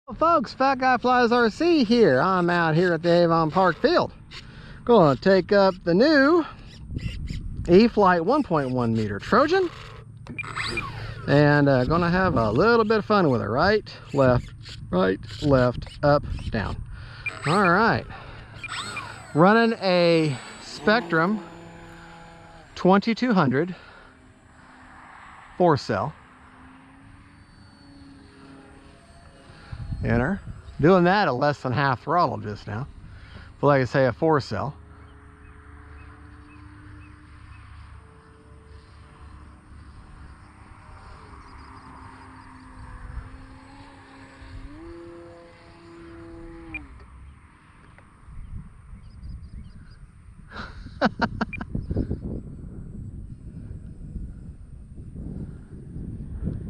Well, folks, Fat Guy Flies RC here. I'm out here at the Avon Park Field. Going to take up the new Eflite 1.1 meter Trojan. And going to have a little bit of fun with it. Right, left, up, down. All right. Running a Spectrum 2200 4-cell. Enter. Doing that at less than half throttle just now. But like I say, a 4-cell.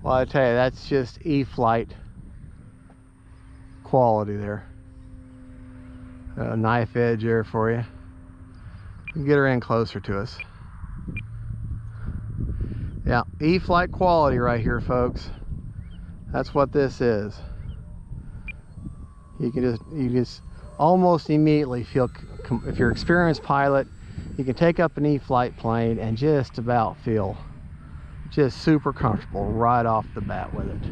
Well, I tell you, that's just Eflite quality there. A knife edge there for you. Get her in closer to us. Yeah, Eflite quality right here, folks. That's what this is. You just almost immediately feel, if you're an experienced pilot, you can take up an Eflite plane and just about feel just super comfortable right off the bat with it.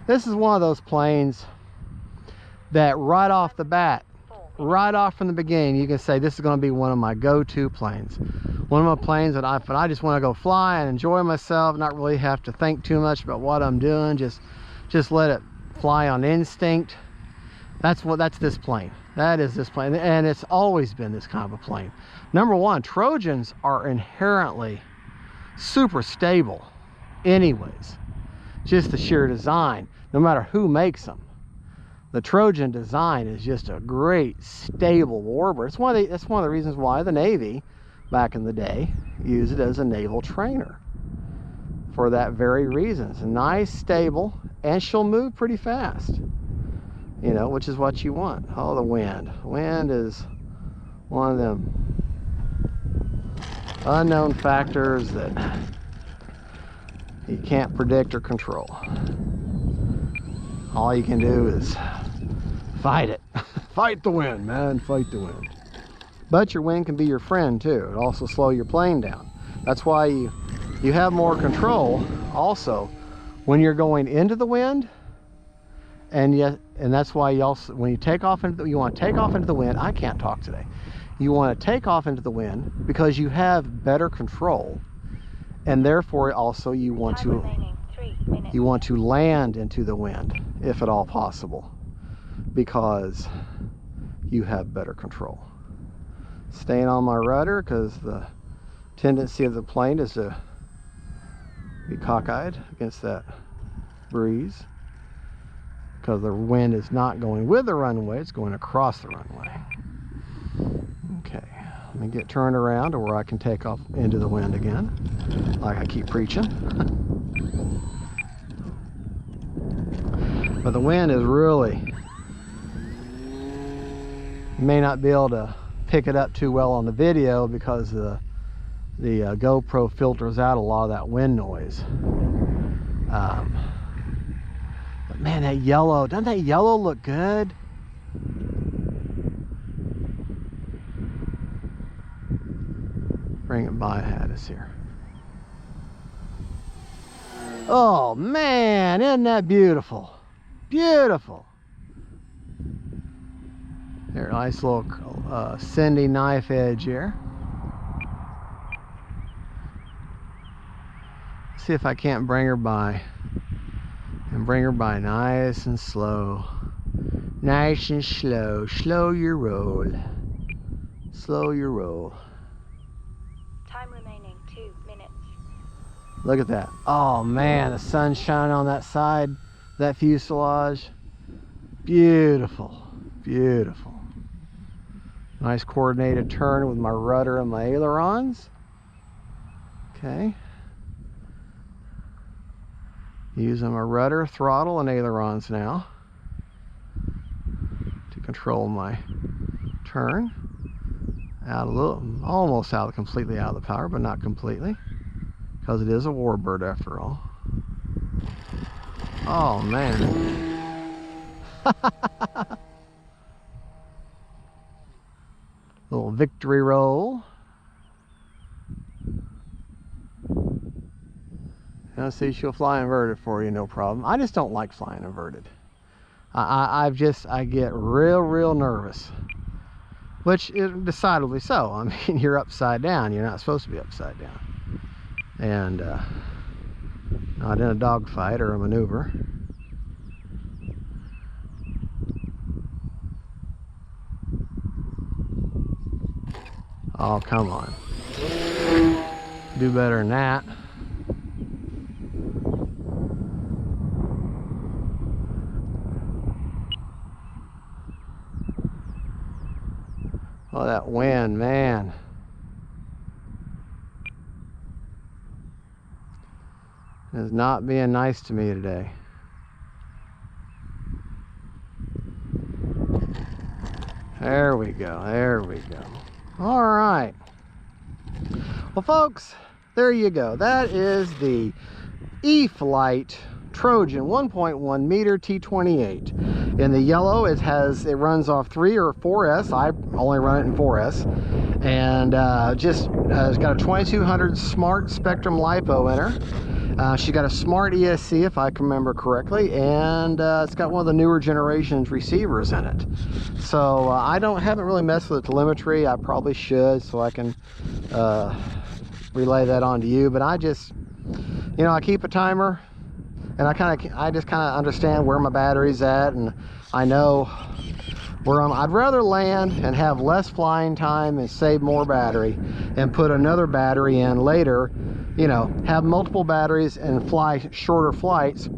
This is one of those planes that right off the bat, right off from the beginning, you can say this is going to be one of my go-to planes. One of my planes that I just want to go fly and enjoy myself, not really have to think too much about what I'm doing, just let it fly on instinct. That's this plane. That is this plane, and it's always been this kind of a plane. Number one, Trojans are inherently super stable anyways. Just the sheer design, no matter who makes them. The Trojan design is just a great stable warbird. That's one of the reasons why the Navy back in the day used it as a naval trainer, for that very reason. It's a nice, stable, and she'll move pretty fast, you know, which is what you want. Oh, the wind. Wind is one of them unknown factors that you can't predict or control. All you can do is fight it. Fight the wind, man. Fight the wind. But your wind can be your friend too. It also slow your plane down. That's why you have more control also when you're going into the wind. And that's why you also, when you take off you want to take off into the wind. I can't talk today. You want to take off into the wind because you have better control, and therefore also you want to land into the wind if at all possible, because you have better control. Staying on my rudder because the tendency of the plane is to be cockeyed against that breeze, because the wind is not going with the runway, it's going across the runway. Okay, let me get turned around to where I can take off into the wind again, like I keep preaching. But the wind is really, you may not be able to pick it up too well on the video because the GoPro filters out a lot of that wind noise. But man, that yellow, doesn't that yellow look good? Bring it by at us here. Oh man, isn't that beautiful? Beautiful. There, nice little Cindy knife edge here. See if I can't bring her by. And bring her by nice and slow. Nice and slow. Slow your roll. Slow your roll. Time remaining 2 minutes. Look at that. Oh man, the sun's shining on that side, that fuselage. Beautiful. Beautiful. Nice coordinated turn with my rudder and my ailerons. Okay. Using my rudder, throttle, and ailerons now to control my turn. Out a little, almost out, completely out of the power, but not completely, because it is a warbird after all. Oh man, Little victory roll. Now see, she'll fly inverted for you, no problem. I just don't like flying inverted. I get real nervous, which is decidedly so. I mean, you're upside down. You're not supposed to be upside down, and not in a dogfight or a maneuver. Oh, come on. Do better than that. Oh, that wind, man. Is not being nice to me today. There we go, there we go. All right. Well, folks, there you go. That is the Eflite Trojan 1.1 meter T28. In the yellow, it runs off 3 or 4S. I only run it in 4S. And it's got a 2200 smart Spectrum LiPo in her. She got a smart ESC, if I can remember correctly, and it's got one of the newer generations receivers in it. So I haven't really messed with the telemetry. I probably should, so I can relay that on to you. But I just, I keep a timer, and I just kind of understand where my battery's at, and I know where I'd rather land and have less flying time and save more battery and put another battery in later, have multiple batteries and fly shorter flights.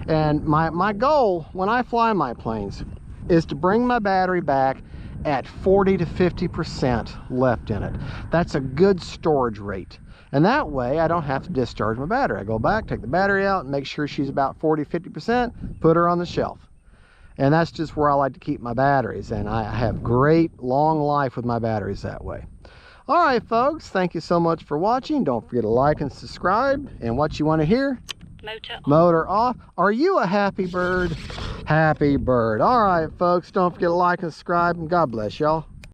And my goal when I fly my planes is to bring my battery back at 40 to 50% left in it. That's a good storage rate. And that way I don't have to discharge my battery. I go back, take the battery out, and make sure she's about 40, 50%, put her on the shelf. And that's just where I like to keep my batteries. And I have great long life with my batteries that way. All right, folks, thank you so much for watching. Don't forget to like and subscribe. And what you want to hear? Motor off. Are you a happy bird? Happy bird. All right, folks, don't forget to like and subscribe. And God bless y'all.